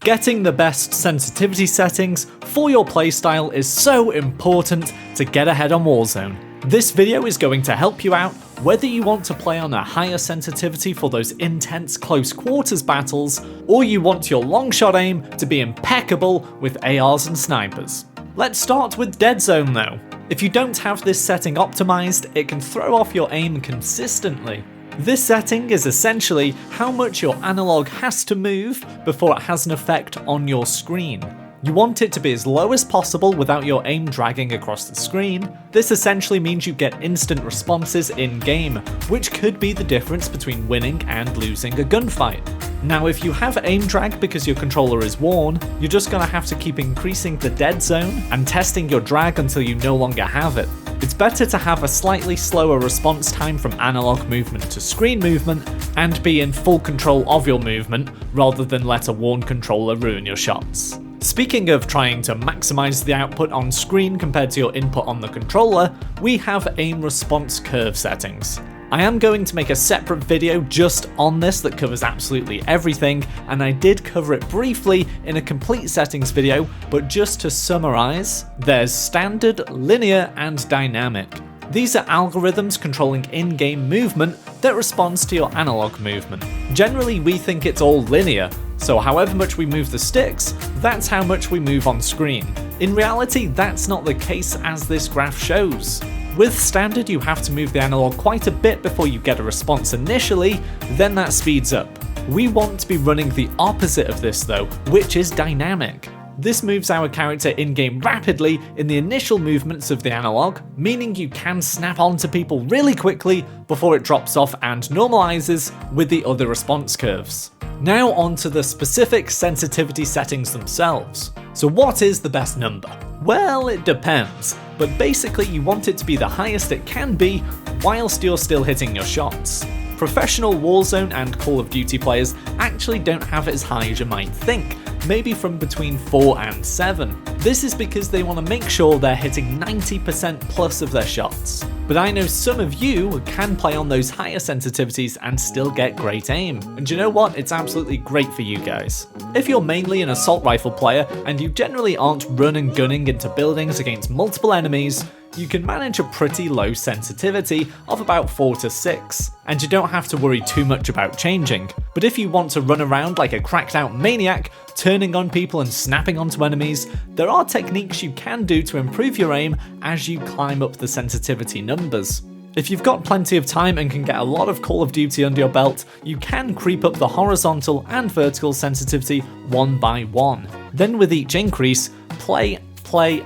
Getting the best sensitivity settings for your playstyle is so important to get ahead on Warzone. This video is going to help you out whether you want to play on a higher sensitivity for those intense close quarters battles, or you want your long shot aim to be impeccable with ARs and snipers. Let's start with dead zone though. If you don't have this setting optimized, it can throw off your aim consistently. This setting is essentially how much your analog has to move before it has an effect on your screen. You want it to be as low as possible without your aim dragging across the screen. This essentially means you get instant responses in-game, which could be the difference between winning and losing a gunfight. Now if you have aim drag because your controller is worn, you're just going to have to keep increasing the dead zone and testing your drag until you no longer have it. It's better to have a slightly slower response time from analog movement to screen movement and be in full control of your movement rather than let a worn controller ruin your shots. Speaking of trying to maximize the output on screen compared to your input on the controller, we have aim response curve settings. I am going to make a separate video just on this that covers absolutely everything, and I did cover it briefly in a complete settings video, but just to summarize, there's standard, linear, and dynamic. These are algorithms controlling in-game movement that responds to your analog movement. Generally, we think it's all linear, so however much we move the sticks, that's how much we move on screen. In reality, that's not the case as this graph shows. With standard, you have to move the analog quite a bit before you get a response initially, then that speeds up. We want to be running the opposite of this though, which is dynamic. This moves our character in-game rapidly in the initial movements of the analog, meaning you can snap onto people really quickly before it drops off and normalizes with the other response curves. Now onto the specific sensitivity settings themselves. So what is the best number? Well, it depends, but basically you want it to be the highest it can be whilst you're still hitting your shots. Professional Warzone and Call of Duty players actually don't have it as high as you might think, maybe from between 4 and 7. This is because they want to make sure they're hitting 90% plus of their shots. But I know some of you can play on those higher sensitivities and still get great aim. And you know what? It's absolutely great for you guys. If you're mainly an assault rifle player and you generally aren't run and gunning into buildings against multiple enemies, you can manage a pretty low sensitivity of about 4 to 6, and you don't have to worry too much about changing. But if you want to run around like a cracked out maniac, turning on people and snapping onto enemies, there are techniques you can do to improve your aim as you climb up the sensitivity numbers. If you've got plenty of time and can get a lot of Call of Duty under your belt, you can creep up the horizontal and vertical sensitivity one by one. Then with each increase, play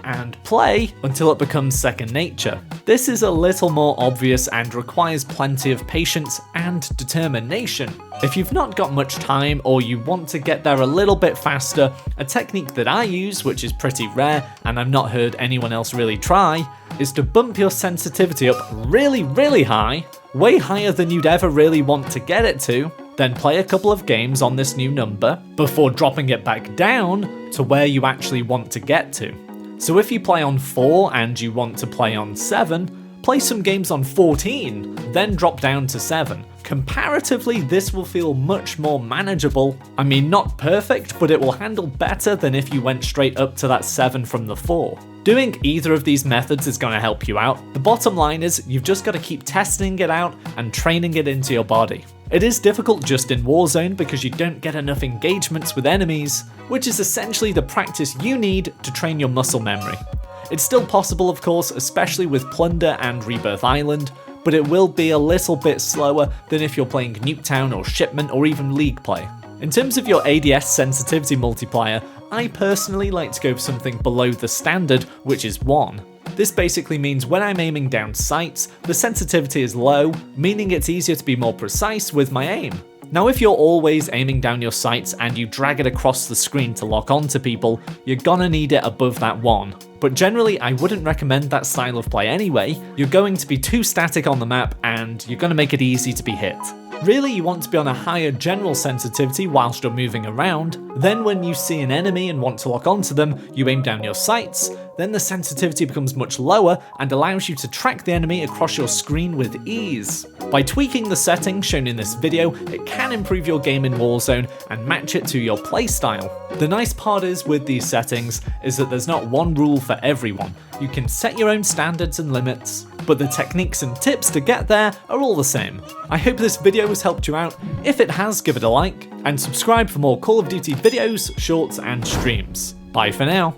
and play until it becomes second nature. This is a little more obvious and requires plenty of patience and determination. If you've not got much time or you want to get there a little bit faster, a technique that I use, which is pretty rare and I've not heard anyone else really try, is to bump your sensitivity up really high, way higher than you'd ever really want to get it to, then play a couple of games on this new number before dropping it back down to where you actually want to get to. So if you play on 4 and you want to play on 7, play some games on 14, then drop down to 7. Comparatively, this will feel much more manageable. I mean, not perfect, but it will handle better than if you went straight up to that 7 from the 4. Doing either of these methods is going to help you out. The bottom line is you've just got to keep testing it out and training it into your body. It is difficult just in Warzone because you don't get enough engagements with enemies, which is essentially the practice you need to train your muscle memory. It's still possible, of course, especially with Plunder and Rebirth Island, but it will be a little bit slower than if you're playing Nuketown or Shipment or even League play. In terms of your ADS sensitivity multiplier, I personally like to go for something below the standard, which is 1. This basically means when I'm aiming down sights, the sensitivity is low, meaning it's easier to be more precise with my aim. Now if you're always aiming down your sights and you drag it across the screen to lock onto people, you're gonna need it above that 1. But generally I wouldn't recommend that style of play anyway. You're going to be too static on the map and you're gonna make it easy to be hit. Really, you want to be on a higher general sensitivity whilst you're moving around. Then when you see an enemy and want to lock onto them, you aim down your sights. Then the sensitivity becomes much lower and allows you to track the enemy across your screen with ease. By tweaking the settings shown in this video, it can improve your game in Warzone and match it to your playstyle. The nice part is with these settings is that there's not one rule for everyone. You can set your own standards and limits, but the techniques and tips to get there are all the same. I hope this video has helped you out. If it has, give it a like, and subscribe for more Call of Duty videos, shorts, and streams. Bye for now.